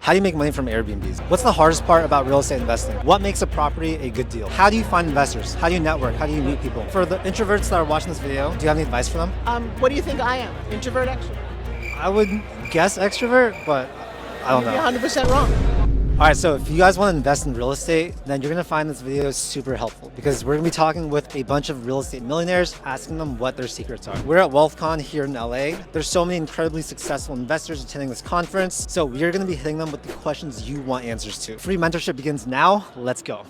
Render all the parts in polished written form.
How do you make money from Airbnbs? What's the hardest part about real estate investing? What makes a property a good deal? How do you find investors? How do you network? How do you meet people? For the introverts that are watching this video, do you have any advice for them? What do you think I am? Introvert, extrovert? I would guess extrovert, but I don't know. You're 100% wrong. All right, so if you guys want to invest in real estate, then you're going to find this video super helpful because we're going to be talking with a bunch of real estate millionaires, asking them what their secrets are. We're at WealthCon here in LA. There's so many incredibly successful investors attending this conference, so we're going to be hitting them with the questions you want answers to. Free mentorship begins now. Let's go.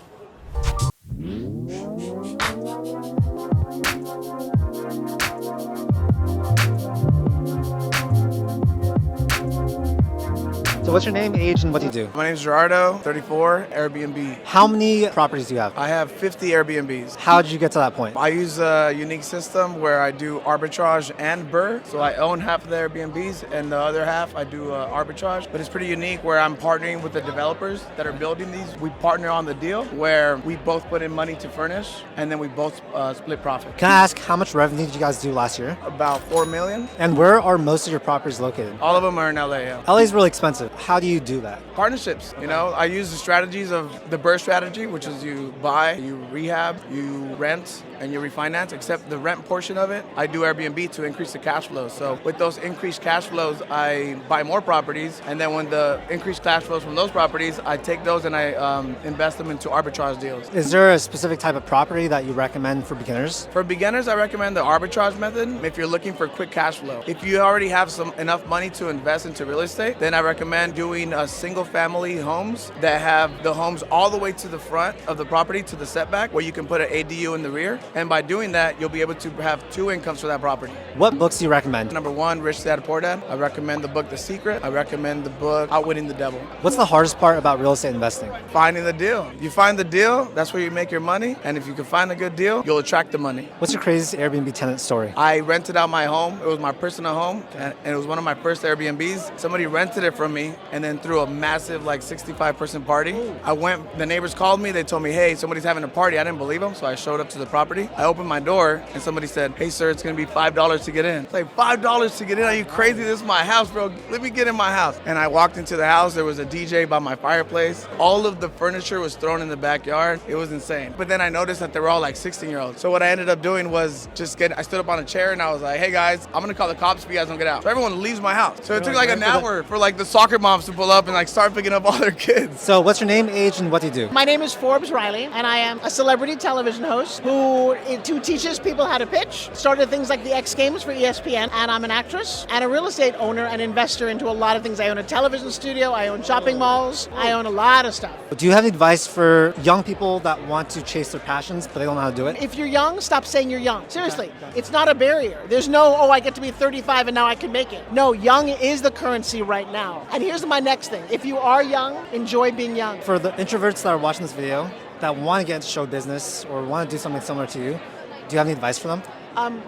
So what's your name, age, and what do you do? My name is Gerardo, 34, Airbnb. How many properties do you have? I have 50 Airbnbs. How did you get to that point? I use a unique system where I do arbitrage and BRRRR. So I own half of the Airbnbs and the other half I do arbitrage. But it's pretty unique where I'm partnering with the developers that are building these. We partner on the deal where we both put in money to furnish and then we both split profit. Can I ask how much revenue did you guys do last year? About 4 million. And where are most of your properties located? All of them are in LA, yeah. LA is really expensive. How do you do that? Partnerships, you know, I use the strategies of the BRRRR strategy, which is you buy, you rehab, you rent, and you refinance, except the rent portion of it, I do Airbnb to increase the cash flows. So with those increased cash flows, I buy more properties, and then when the increased cash flows from those properties, I take those and I invest them into arbitrage deals. Is there a specific type of property that you recommend for beginners? For beginners, I recommend the arbitrage method if you're looking for quick cash flow. If you already have enough money to invest into real estate, then I recommend doing single family homes that have the homes all the way to the front of the property to the setback where you can put an ADU in the rear. And by doing that, you'll be able to have two incomes for that property. What books do you recommend? Number one, Rich Dad Poor Dad. I recommend the book The Secret. I recommend the book Outwitting the Devil. What's the hardest part about real estate investing? Finding the deal. You find the deal, that's where you make your money. And if you can find a good deal, you'll attract the money. What's your craziest Airbnb tenant story? I rented out my home. It was my personal home, and it was one of my first Airbnbs. Somebody rented it from me and then threw a massive 65-person party. I went, the neighbors called me, they told me, hey, somebody's having a party. I didn't believe them, so I showed up to the property. I opened my door and somebody said, hey sir, it's gonna be $5 to get in. It's like, $5 to get in? Are you crazy? This is my house, bro. Let me get in my house. And I walked into the house, there was a DJ by my fireplace. All of the furniture was thrown in the backyard. It was insane. But then I noticed that they were all 16-year-olds. So what I ended up doing was I stood up on a chair and I was like, hey guys, I'm gonna call the cops if you guys don't get out. So everyone leaves my house. So it took an hour for the soccer moms to pull up and start picking up all their kids. So what's your name, age, and what do you do? My name is Forbes Riley, and I am a celebrity television host who teaches people how to pitch. Started things like the X Games for ESPN, and I'm an actress and a real estate owner and investor into a lot of things. I own a television studio, I own shopping malls, I own a lot of stuff. Do you have any advice for young people that want to chase their passions, but they don't know how to do it? If you're young, stop saying you're young. Seriously, it's not a barrier. There's no, I get to be 35 and now I can make it. No, young is the currency right now. And here's my next thing. If you are young, enjoy being young. For the introverts that are watching this video that want to get into show business or want to do something similar to you, do you have any advice for them?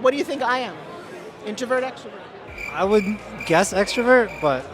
What do you think I am? Introvert, extrovert? I would guess extrovert, but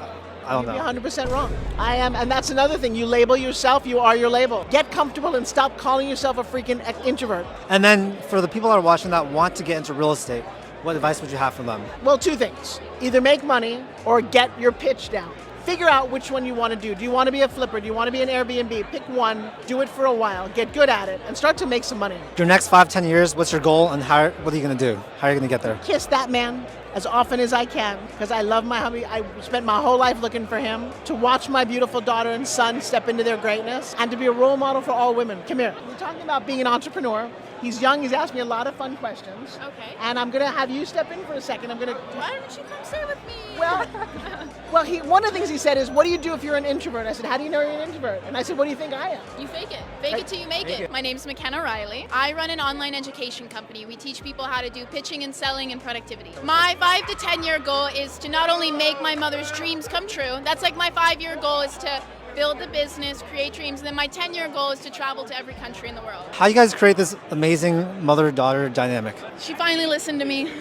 I don't know. You're 100% wrong. I am, and that's another thing. You label yourself, you are your label. Get comfortable and stop calling yourself a freaking introvert. And then for the people that are watching that want to get into real estate, what advice would you have for them? Well, two things. Either make money or get your pitch down. Figure out which one you want to do. Do you want to be a flipper? Do you want to be an Airbnb? Pick one, do it for a while, get good at it, and start to make some money. Your next 5-10 years, what's your goal and what are you going to do? How are you going to get there? Kiss that man as often as I can because I love my hubby. I spent my whole life looking for him, to watch my beautiful daughter and son step into their greatness, and to be a role model for all women. Come here. We're talking about being an entrepreneur. He's young, he's asked me a lot of fun questions. Okay. And I'm going to have you step in for a second. Why don't you come stay with me? Well, one of the things he said is, what do you do if you're an introvert? I said, how do you know you're an introvert? And I said, what do you think I am? You fake it. Fake it till you make it. My name's Makenna Riley. I run an online education company. We teach people how to do pitching and selling and productivity. My 5 to 10 year goal is to not only make my mother's dreams come true, that's my 5-year goal is to build a business, create dreams, and then my 10-year goal is to travel to every country in the world. How do you guys create this amazing mother-daughter dynamic? She finally listened to me.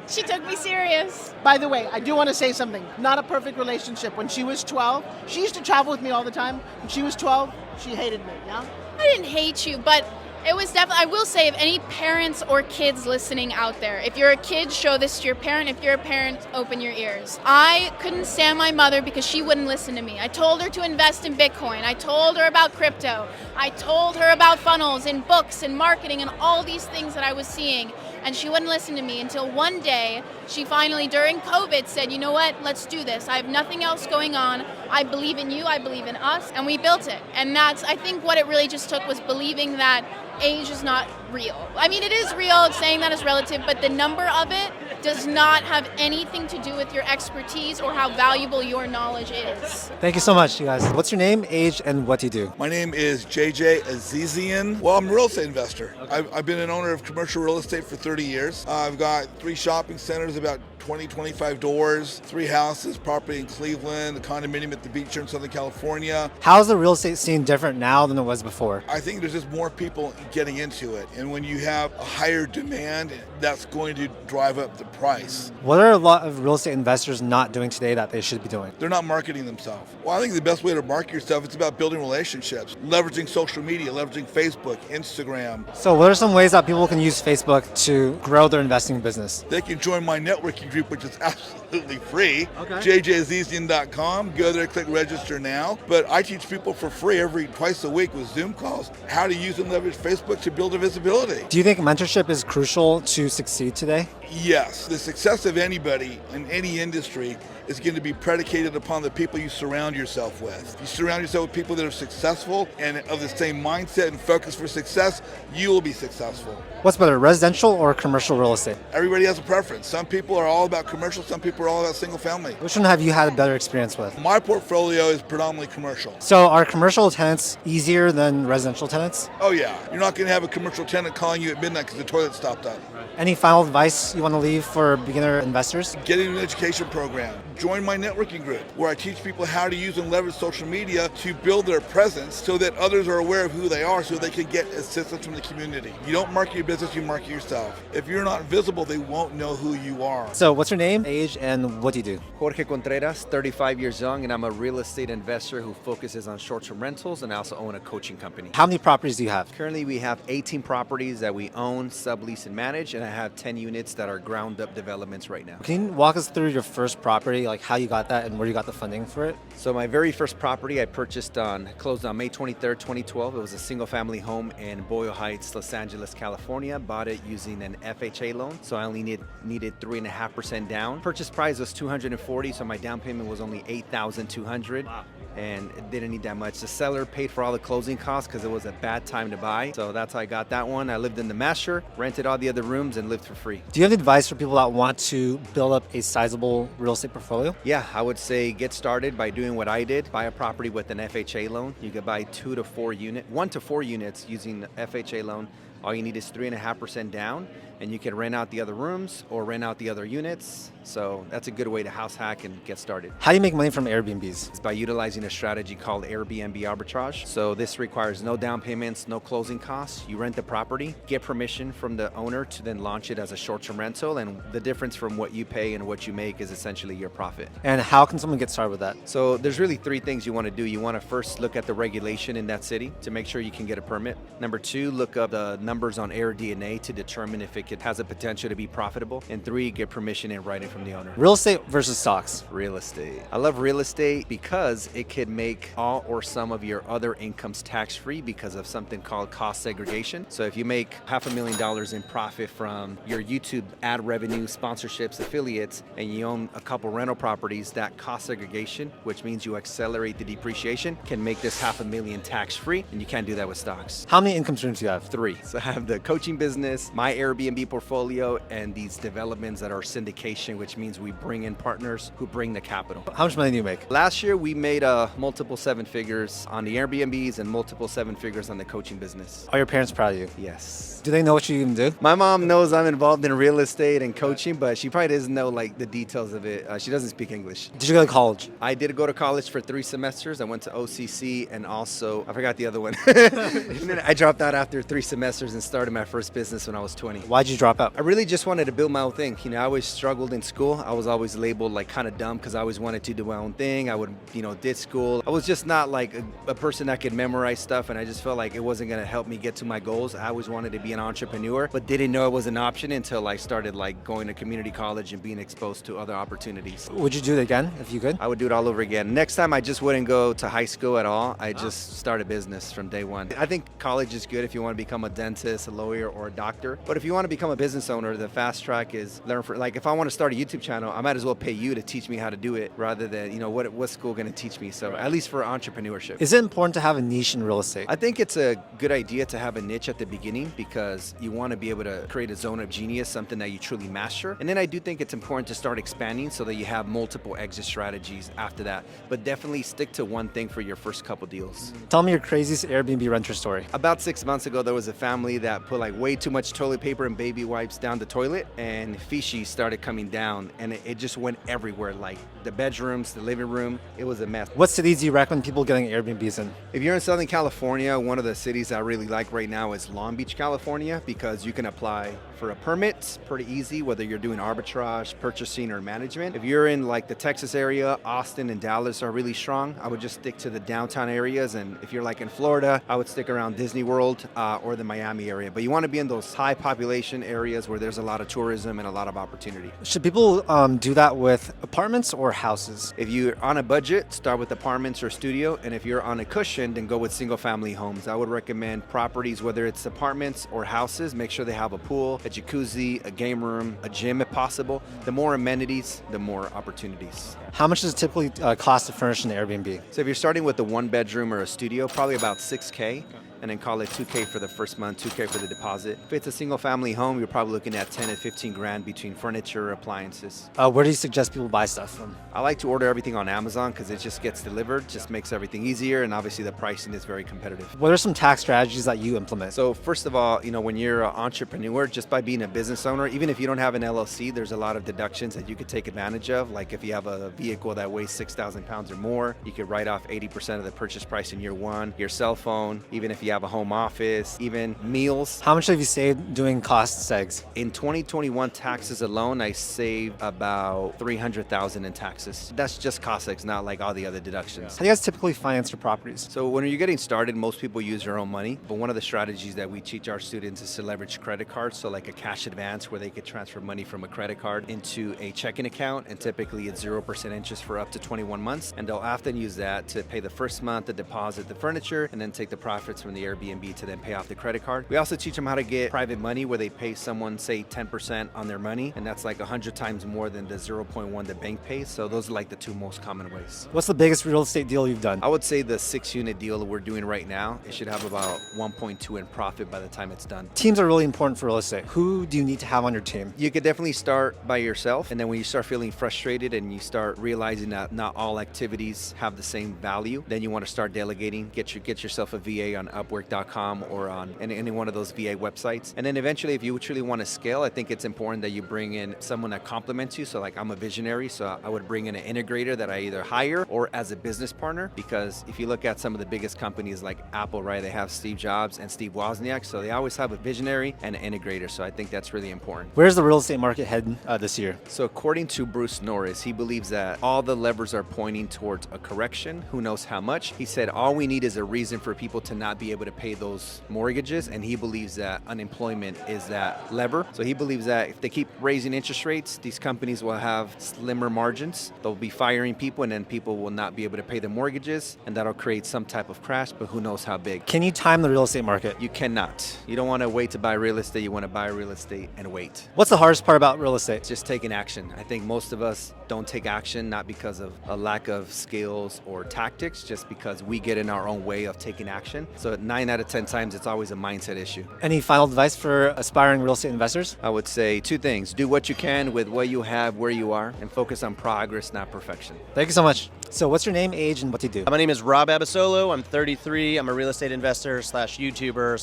She took me serious. By the way, I do want to say something. Not a perfect relationship. When she was 12, she used to travel with me all the time. When she was 12, she hated me, yeah? I didn't hate you, but It was definitely, I will say, if any parents or kids listening out there, if you're a kid, show this to your parent. If you're a parent, open your ears. I couldn't stand my mother because she wouldn't listen to me. I told her to invest in Bitcoin. I told her about crypto. I told her about funnels and books and marketing and all these things that I was seeing. And she wouldn't listen to me until one day she finally, during COVID, said, you know what, let's do this. I have nothing else going on. I believe in you. I believe in us. And we built it. And that's, I think what it really just took was believing that age is not real. I mean, it is real, saying that is relative, but the number of it does not have anything to do with your expertise or how valuable your knowledge is. Thank you so much, you guys. What's your name, age, and what do you do? My name is jj.azizian. Well, I'm a real estate investor. I've been an owner of commercial real estate for 30 years. I've got 3 shopping centers, about 20, 25 doors, 3 houses, property in Cleveland, a condominium at the beach here in Southern California. How's the real estate scene different now than it was before? I think there's just more people getting into it. And when you have a higher demand, that's going to drive up the price. What are a lot of real estate investors not doing today that they should be doing? They're not marketing themselves. Well, I think the best way to market yourself is about building relationships, leveraging social media, leveraging Facebook, Instagram. So what are some ways that people can use Facebook to grow their investing business? They can join my networking group, which is absolutely free. Okay. jj.azizian.com. Go there, click register now. But I teach people for free twice a week with Zoom calls how to use and leverage Facebook to build a visibility. Do you think mentorship is crucial to succeed today? Yes. The success of anybody in any industry is going to be predicated upon the people you surround yourself with. If you surround yourself with people that are successful and of the same mindset and focus for success, you will be successful. What's better, residential or commercial real estate? Everybody has a preference. Some people are all about commercial, some people are all about single family. Which one have you had a better experience with? My portfolio is predominantly commercial. So are commercial tenants easier than residential tenants? Oh yeah, you're not going to have a commercial tenant calling you at midnight because the toilet stopped up. Any final advice you want to leave for beginner investors? Get into an education program. Join my networking group where I teach people how to use and leverage social media to build their presence so that others are aware of who they are so they can get assistance from the community. You don't market your business, you market yourself. If you're not visible, they won't know who you are. So what's your name, age, and what do you do? Jorge Contreras, 35 years young, and I'm a real estate investor who focuses on short-term rentals, and I also own a coaching company. How many properties do you have? Currently, we have 18 properties that we own, sublease, and manage, and I have 10 units that are ground-up developments right now. Can you walk us through your first property, like how you got that and where you got the funding for it? So my very first property I closed on May 23rd, 2012. It was a single-family home in Boyle Heights, Los Angeles, California. Bought it using an FHA loan, so I only needed 3.5% down. Purchase price was $240, so my down payment was only $8,200. Wow. And it didn't need that much. The seller paid for all the closing costs because it was a bad time to buy. So that's how I got that one. I lived in the master, rented all the other rooms, and lived for free. Do you have advice for people that want to build up a sizable real estate portfolio? Yeah, I would say get started by doing what I did. Buy a property with an FHA loan. You could buy 1 to 4 units using the FHA loan. All you need is 3.5% down, and you can rent out the other rooms or rent out the other units. So that's a good way to house hack and get started. How do you make money from Airbnbs? It's by utilizing a strategy called Airbnb arbitrage. So this requires no down payments, no closing costs. You rent the property, get permission from the owner to then launch it as a short-term rental, and the difference from what you pay and what you make is essentially your profit. And how can someone get started with that? So there's really 3 things you want to do. You want to first look at the regulation in that city to make sure you can get a permit. Number 2, look up the numbers on AirDNA to determine if it has a potential to be profitable. And 3, get permission in writing from the owner. Real estate versus stocks. Real estate. I love real estate because it could make all or some of your other incomes tax-free because of something called cost segregation. So if you make $500,000 in profit from your YouTube ad revenue, sponsorships, affiliates, and you own a couple rental properties, that cost segregation, which means you accelerate the depreciation, can make this $500,000 tax-free, and you can't do that with stocks. How many income streams do you have? 3. So I have the coaching business, my Airbnb portfolio, and these developments that are syndication, which means we bring in partners who bring the capital. How much money do you make? Last year, we made multiple 7 figures on the Airbnbs and multiple 7 figures on the coaching business. Are your parents proud of you? Yes. Do they know what you even do? My mom knows I'm involved in real estate and coaching, but she probably doesn't know like the details of it. She doesn't speak English. Did you go to college? I did go to college for 3 semesters. I went to OCC and also, I forgot the other one. And then I dropped out after 3 semesters master's and started my first business when I was 20. Why'd you drop out? I really just wanted to build my own thing. I always struggled in school. I was always labeled like kind of dumb because I always wanted to do my own thing. I would, did school. I was just not like a person that could memorize stuff, and I just felt like it wasn't going to help me get to my goals. I always wanted to be an entrepreneur, but didn't know it was an option until I started like going to community college and being exposed to other opportunities. Would you do it again if you could? I would do it all over again. Next time I just wouldn't go to high school at all. I just start a business from day one. I think college is good if you want to become a dentist, a lawyer, or a doctor. But if you want to become a business owner, the fast track is like if I want to start a YouTube channel, I might as well pay you to teach me how to do it rather than, what's school going to teach me? So at least for entrepreneurship. Is it important to have a niche in real estate? I think it's a good idea to have a niche at the beginning because you want to be able to create a zone of genius, something that you truly master. And then I do think it's important to start expanding so that you have multiple exit strategies after that. But definitely stick to one thing for your first couple deals. Tell me your craziest Airbnb renter story. About 6 months ago, there was a family that put like way too much toilet paper and baby wipes down the toilet, and feces started coming down, and it just went everywhere, like the bedrooms, the living room. It was a mess. What cities do you recommend people getting Airbnbs in? If you're in Southern California, one of the cities I really like right now is Long Beach, California, because you can apply for a permit. It's pretty easy, whether you're doing arbitrage, purchasing, or management. If you're in like the Texas area, Austin and Dallas are really strong. I would just stick to the downtown areas. And if you're like in Florida, I would stick around Disney World or the Miami area. But you want to be in those high population areas where there's a lot of tourism and a lot of opportunity. Should people do that with apartments or houses? If you're on a budget, start with apartments or studio. And if you're on a cushion, then go with single family homes. I would recommend properties, whether it's apartments or houses, make sure they have a pool, a jacuzzi, a game room, a gym if possible. The more amenities, the more opportunities. How much does it typically cost to furnish an Airbnb? So if you're starting with a one bedroom or a studio, probably about $6K. And then call it $2K for the first month, $2K for the deposit. If it's a single family home, you're probably looking at 10 to 15 grand between furniture, appliances. Where do you suggest people buy stuff from? I like to order everything on Amazon because it just gets delivered, just makes everything easier, and obviously the pricing is very competitive. What are some tax strategies that you implement? So first of all, when you're an entrepreneur, just by being a business owner, even if you don't have an LLC, there's a lot of deductions that you could take advantage of. Like if you have a vehicle that weighs 6,000 pounds or more, you could write off 80% of the purchase price in year one. Your cell phone, even if you have a home office, even meals. How much have you saved doing cost segs? In 2021 taxes alone, I saved about $300,000 in taxes. That's just cost segs, not like all the other deductions. How do you guys typically finance your properties? So when you're getting started, most people use their own money. But one of the strategies that we teach our students is to leverage credit cards. So like a cash advance where they could transfer money from a credit card into a checking account. And typically it's 0% interest for up to 21 months. And they'll often use that to pay the first month, the deposit, the furniture, and then take the profits from the Airbnb to then pay off the credit card. We also teach them how to get private money where they pay someone, say 10% on their money. And that's like 100 times more than the 0.1 the bank pays. So those are like the two most common ways. What's the biggest real estate deal you've done? I would say the 6-unit deal that we're doing right now, it should have about 1.2 in profit by the time it's done. Teams are really important for real estate. Who do you need to have on your team? You could definitely start by yourself. And then when you start feeling frustrated and you start realizing that not all activities have the same value, then you want to start delegating. Get yourself a VA on Upwork.com or on any one of those VA websites. And then eventually, if you truly want to scale, I think it's important that you bring in someone that complements you. So like I'm a visionary, so I would bring in an integrator that I either hire or as a business partner, because if you look at some of the biggest companies like Apple, right, they have Steve Jobs and Steve Wozniak, so they always have a visionary and an integrator. So I think that's really important. Where's the real estate market heading this year? So according to Bruce Norris, he believes that all the levers are pointing towards a correction. Who knows how much? He said all we need is a reason for people to not be able to pay those mortgages, and he believes that unemployment is that lever. So he believes that if they keep raising interest rates, these companies will have slimmer margins. They'll be firing people, and then people will not be able to pay the mortgages, and that'll create some type of crash, but who knows how big. Can you time the real estate market? You cannot. You don't want to wait to buy real estate. You want to buy real estate and wait. What's the hardest part about real estate? Just taking action. I think most of us don't take action, not because of a lack of skills or tactics, just because we get in our own way of taking action. So 9 out of 10 times, it's always a mindset issue. Any final advice for aspiring real estate investors? I would say 2 things. Do what you can with what you have, where you are, and focus on progress, not perfection. Thank you so much. So what's your name, age, and what do you do? My name is Rob Abasolo. I'm 33. I'm a real estate investor / YouTuber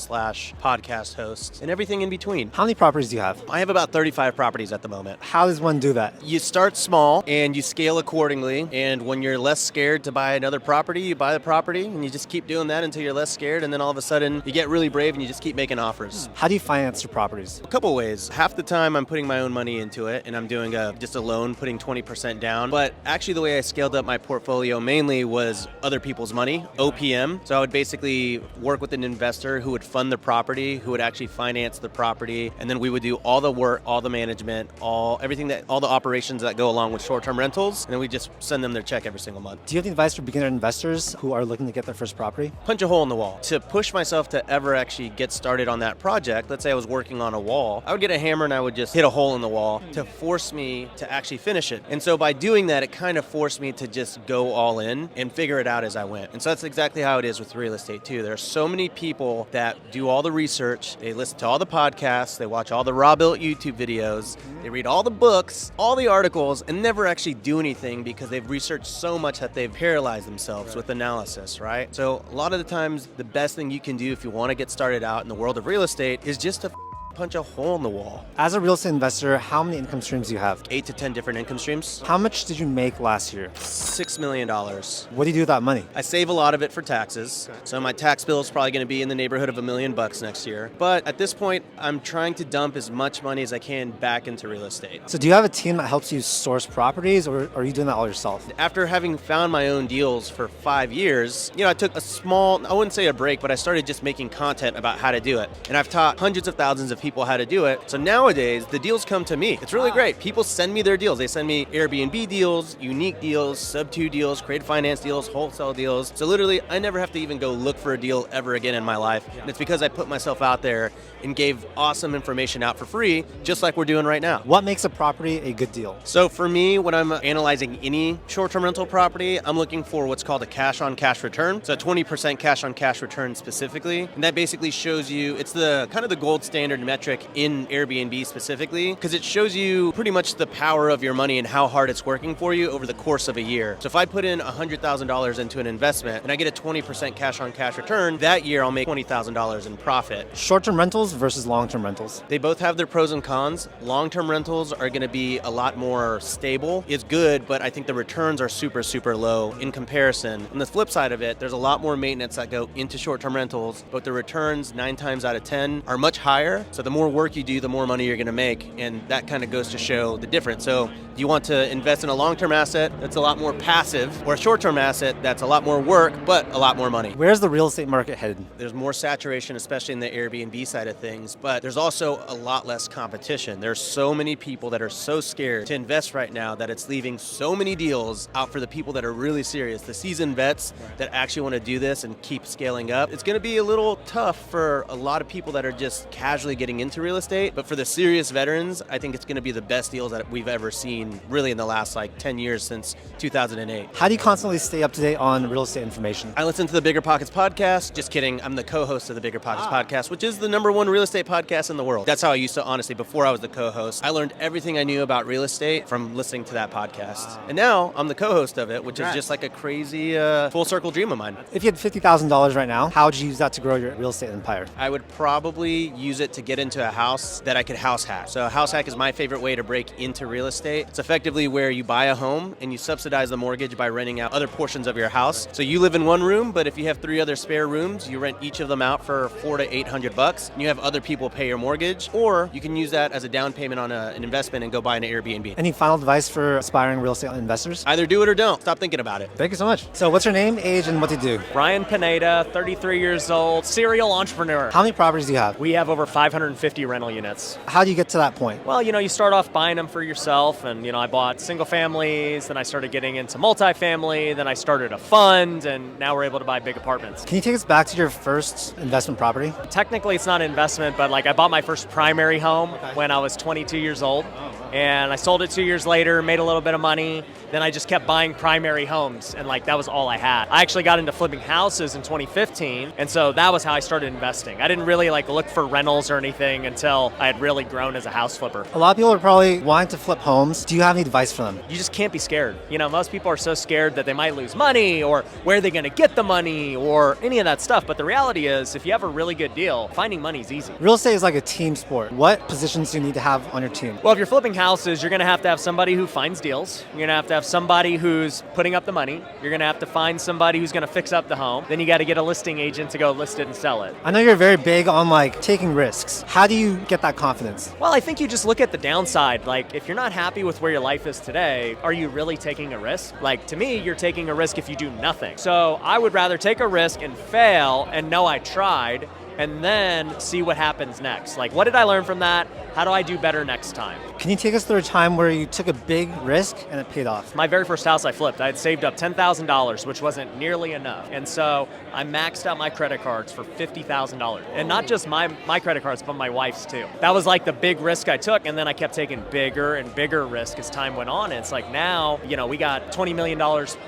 / podcast host and everything in between. How many properties do you have? I have about 35 properties at the moment. How does one do that? You start small and you scale accordingly. And when you're less scared to buy another property, you buy the property and you just keep doing that until you're less scared. And then all of a sudden you get really brave and you just keep making offers. How do you finance your properties? A couple ways. Half the time I'm putting my own money into it and I'm doing just a loan, putting 20% down. But actually the way I scaled up my portfolio mainly was other people's money, OPM. So I would basically work with an investor who would fund the property, who would actually finance the property, and then we would do all the work, all the management, all the operations that go along with short-term rentals, and then we just send them their check every single month. Do you have any advice for beginner investors who are looking to get their first property? Punch a hole in the wall. To push myself to ever actually get started on that project, let's say I was working on a wall, I would get a hammer and I would just hit a hole in the wall to force me to actually finish it. And so by doing that, it kind of forced me to just go all in and figure it out as I went. And so that's exactly how it is with real estate too. There are so many people that do all the research, they listen to all the podcasts, they watch all the Robuilt YouTube videos, they read all the books, all the articles, and never actually do anything because they've researched so much that they've paralyzed themselves with analysis, right? So a lot of the times, the best thing you can do if you want to get started out in the world of real estate is just to punch a hole in the wall. As a real estate investor, how many income streams do you have? 8 to 10 different income streams. How much did you make last year? $6 million. What do you do with that money? I save a lot of it for taxes. So my tax bill is probably going to be in the neighborhood of $1 million next year. But at this point, I'm trying to dump as much money as I can back into real estate. So do you have a team that helps you source properties, or are you doing that all yourself? After having found my own deals for 5 years, I took a small, I wouldn't say a break, but I started just making content about how to do it. And I've taught hundreds of thousands of people how to do it. So nowadays, the deals come to me. It's really great. People send me their deals. They send me Airbnb deals, unique deals, sub-2 deals, creative finance deals, wholesale deals. So literally, I never have to even go look for a deal ever again in my life. And it's because I put myself out there and gave awesome information out for free, just like we're doing right now. What makes a property a good deal? So for me, when I'm analyzing any short-term rental property, I'm looking for what's called a cash-on-cash return. So a 20% cash-on-cash return specifically. And that basically shows you, it's the kind of the gold standard metric in Airbnb specifically, because it shows you pretty much the power of your money and how hard it's working for you over the course of a year. So if I put in $100,000 into an investment and I get a 20% cash-on-cash return, that year I'll make $20,000 in profit. Short-term rentals versus long-term rentals. They both have their pros and cons. Long-term rentals are going to be a lot more stable. It's good, but I think the returns are super, super low in comparison. On the flip side of it, there's a lot more maintenance that go into short-term rentals, but the returns 9 times out of 10 are much higher. So the more work you do, the more money you're going to make, and that kind of goes to show the difference. So you want to invest in a long-term asset that's a lot more passive, or a short-term asset that's a lot more work, but a lot more money. Where's the real estate market headed? There's more saturation, especially in the Airbnb side of things, but there's also a lot less competition. There's so many people that are so scared to invest right now that it's leaving so many deals out for the people that are really serious, the seasoned vets that actually want to do this and keep scaling up. It's going to be a little tough for a lot of people that are just casually getting into real estate, but for the serious veterans, I think it's going to be the best deals that we've ever seen really in the last 10 years since 2008. How do you constantly stay up to date on real estate information? I listen to the Bigger Pockets podcast. Just kidding. I'm the co-host of the Bigger Pockets podcast, which is the #1 real estate podcast in the world. That's how I used to, honestly, before I was the co-host. I learned everything I knew about real estate from listening to that podcast. And now I'm the co-host of it, which is just like a crazy full circle dream of mine. If you had $50,000 right now, how would you use that to grow your real estate empire? I would probably use it to get into a house that I could house hack. So a house hack is my favorite way to break into real estate. It's effectively where you buy a home and you subsidize the mortgage by renting out other portions of your house. So you live in one room, but if you have 3 other spare rooms, you rent each of them out for $400 to $800, and you have other people pay your mortgage, or you can use that as a down payment on an investment and go buy an Airbnb. Any final advice for aspiring real estate investors? Either do it or don't. Stop thinking about it. Thank you so much. So what's your name, age, and what do you do? Ryan Pineda, 33 years old, serial entrepreneur. How many properties do you have? We have over 550 rental units. How do you get to that point? Well, you start off buying them for yourself, and I bought single families, then I started getting into multifamily, then I started a fund, and now we're able to buy big apartments. Can you take us back to your first investment property? Technically, it's not an investment, but I bought my first primary home when I was 22 years old. And I sold it 2 years later, made a little bit of money. Then I just kept buying primary homes, and like that was all I had. I actually got into flipping houses in 2015, and so that was how I started investing. I didn't really like look for rentals or anything until I had really grown as a house flipper. A lot of people are probably wanting to flip homes. Do you have any advice for them? You just can't be scared. You know, most people are so scared that they might lose money, or where are they going to get the money, or any of that stuff. But the reality is, if you have a really good deal, finding money is easy. Real estate is like a team sport. What positions do you need to have on your team? Well, if you're flipping houses, you're going to have somebody who finds deals. You're going to have somebody who's putting up the money. You're going to have to find somebody who's going to fix up the home. Then you got to get a listing agent to go list it and sell it. I know you're very big on like taking risks. How do you get that confidence? Well, I think you just look at the downside. Like, if you're not happy with where your life is today, are you really taking a risk? Like, to me, you're taking a risk if you do nothing. So I would rather take a risk and fail and know I tried, and then see what happens next. Like, what did I learn from that? How do I do better next time? Can you take us through a time where you took a big risk and it paid off? My very first house I flipped, I had saved up $10,000, which wasn't nearly enough. And so I maxed out my credit cards for $50,000. And not just my credit cards, but my wife's too. That was like the big risk I took, and then I kept taking bigger and bigger risk as time went on. And it's like now, you know, we got $20 million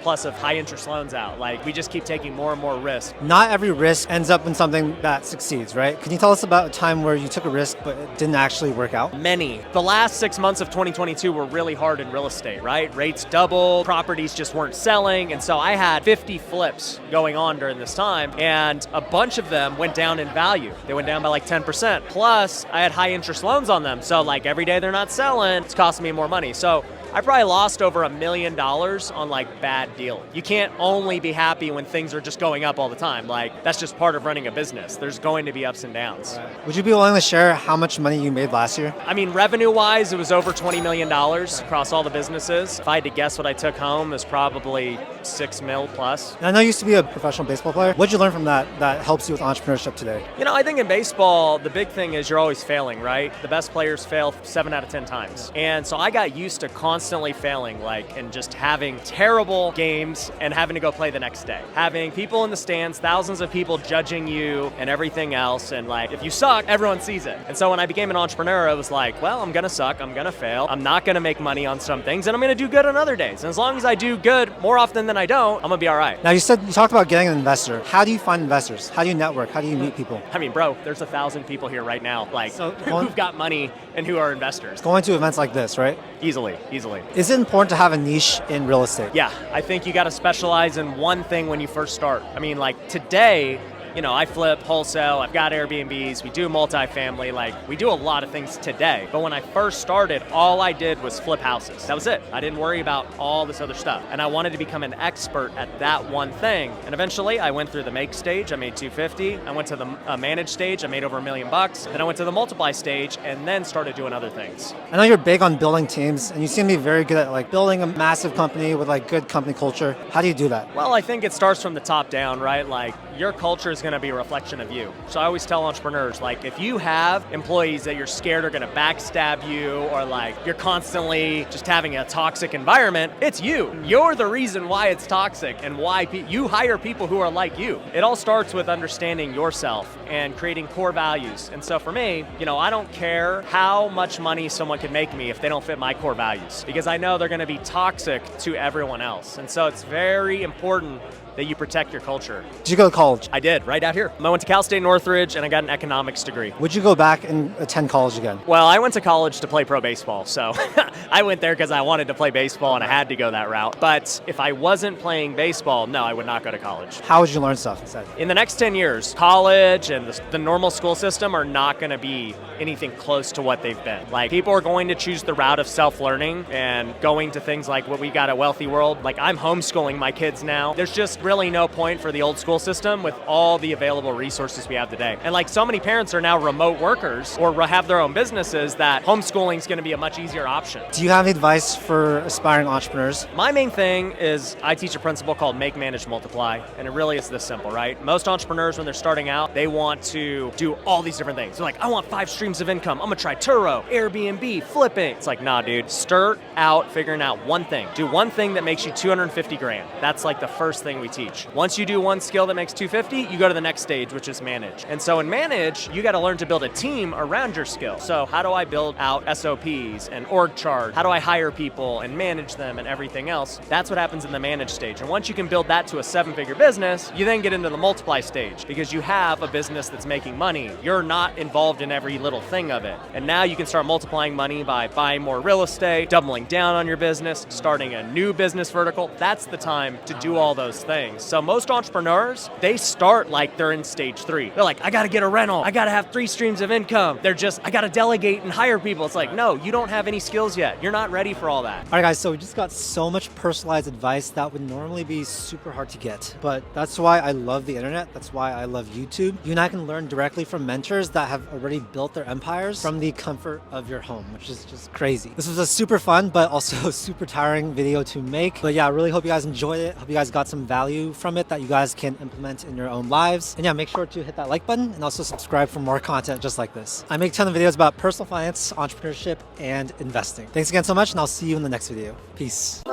plus of high interest loans out. Like, we just keep taking more and more risk. Not every risk ends up in something that succeeds, right? Can you tell us about a time where you took a risk but it didn't actually work out? Many. The last 6 months of 2022 were really hard in real estate, right? Rates doubled, properties just weren't selling, and so I had 50 flips going on during this time, and a bunch of them went down in value. They went down by like 10%. Plus, I had high interest loans on them, so like every day they're not selling, it's costing me more money. So I probably lost over $1 million on like bad deals. You can't only be happy when things are just going up all the time. Like, that's just part of running a business. There's going to be ups and downs. Would you be willing to share how much money you made last year? I mean, revenue-wise, it was over $20 million across all the businesses. If I had to guess what I took home, it was probably $6 mil plus. And I know you used to be a professional baseball player. What did you learn from that helps you with entrepreneurship today? You know, I think in baseball, the big thing is you're always failing, right? The best players fail 7 out of 10 times. And so I got used to constantly failing, like, and just having terrible games and having to go play the next day. Having people in the stands, thousands of people judging you and everything else. And like, if you suck, everyone sees it. And so when I became an entrepreneur, I was like, well, I'm gonna suck, I'm gonna fail, I'm not gonna make money on some things, and I'm gonna do good on other days. And as long as I do good more often than I don't, I'm gonna be all right. Now you talked about getting an investor. How do you find investors? How do you network? How do you meet people? I mean, bro, there's 1,000 people here right now, like, who've got money and who are investors. Going to events like this, right? Easily. Is it important to have a niche in real estate? Yeah, I think you gotta specialize in one thing when you first start. I mean, like today, you know, I flip wholesale, I've got Airbnbs, we do multifamily, like we do a lot of things today. But when I first started, all I did was flip houses. That was it. I didn't worry about all this other stuff. And I wanted to become an expert at that one thing. And eventually I went through the make stage, I made 250. I went to the manage stage, I made over $1 million. Then I went to the multiply stage and then started doing other things. I know you're big on building teams, and you seem to be very good at like building a massive company with like good company culture. How do you do that? Well, I think it starts from the top down, right? Like, your culture is going to be a reflection of you. So I always tell entrepreneurs, like, if you have employees that you're scared are going to backstab you, or like you're constantly just having a toxic environment, it's you. You're the reason why it's toxic and why you hire people who are like you. It all starts with understanding yourself and creating core values. And so for me, you know, I don't care how much money someone can make me if they don't fit my core values, because I know they're going to be toxic to everyone else. And so it's very important that you protect your culture. Did you go to college? I did, right out here. I went to Cal State Northridge and I got an economics degree. Would you go back and attend college again? Well, I went to college to play pro baseball, so I went there because I wanted to play baseball and I had to go that route. But if I wasn't playing baseball, no, I would not go to college. How would you learn stuff instead? In the next 10 years, college and the normal school system are not going to be anything close to what they've been. Like, people are going to choose the route of self-learning and going to things like what we got at Wealthy World. Like, I'm homeschooling my kids now. There's just really no point for the old school system with all the available resources we have today. And like, so many parents are now remote workers or have their own businesses that homeschooling is going to be a much easier option. Do you have any advice for aspiring entrepreneurs? My main thing is I teach a principle called make, manage, multiply. And it really is this simple, right? Most entrepreneurs, when they're starting out, they want to do all these different things. They're like, I want 5 streams of income. I'm gonna try Turo, Airbnb, flipping. It's like, nah, dude, start out figuring out one thing. Do one thing that makes you 250 grand. That's like the first thing we teach. Once you do one skill that makes 250, you go to the next stage, which is manage. And so in manage, you got to learn to build a team around your skill. So how do I build out SOPs and org chart? How do I hire people and manage them and everything else? That's what happens in the manage stage. And once you can build that to a 7-figure business, you then get into the multiply stage because you have a business that's making money. You're not involved in every little thing of it. And now you can start multiplying money by buying more real estate, doubling down on your business, starting a new business vertical. That's the time to do all those things. So most entrepreneurs, they start like they're in stage 3. They're like, I gotta get a rental. I gotta have 3 streams of income. They're just, I gotta delegate and hire people. It's like, no, you don't have any skills yet. You're not ready for all that. All right, guys, so we just got so much personalized advice that would normally be super hard to get. But that's why I love the internet. That's why I love YouTube. You and I can learn directly from mentors that have already built their empires from the comfort of your home, which is just crazy. This was a super fun, but also super tiring video to make. But yeah, I really hope you guys enjoyed it. Hope you guys got some value from it that you guys can implement in your own lives. And yeah, make sure to hit that like button and also subscribe for more content just like this. I make a ton of videos about personal finance, entrepreneurship, and investing. Thanks again so much, and I'll see you in the next video. Peace.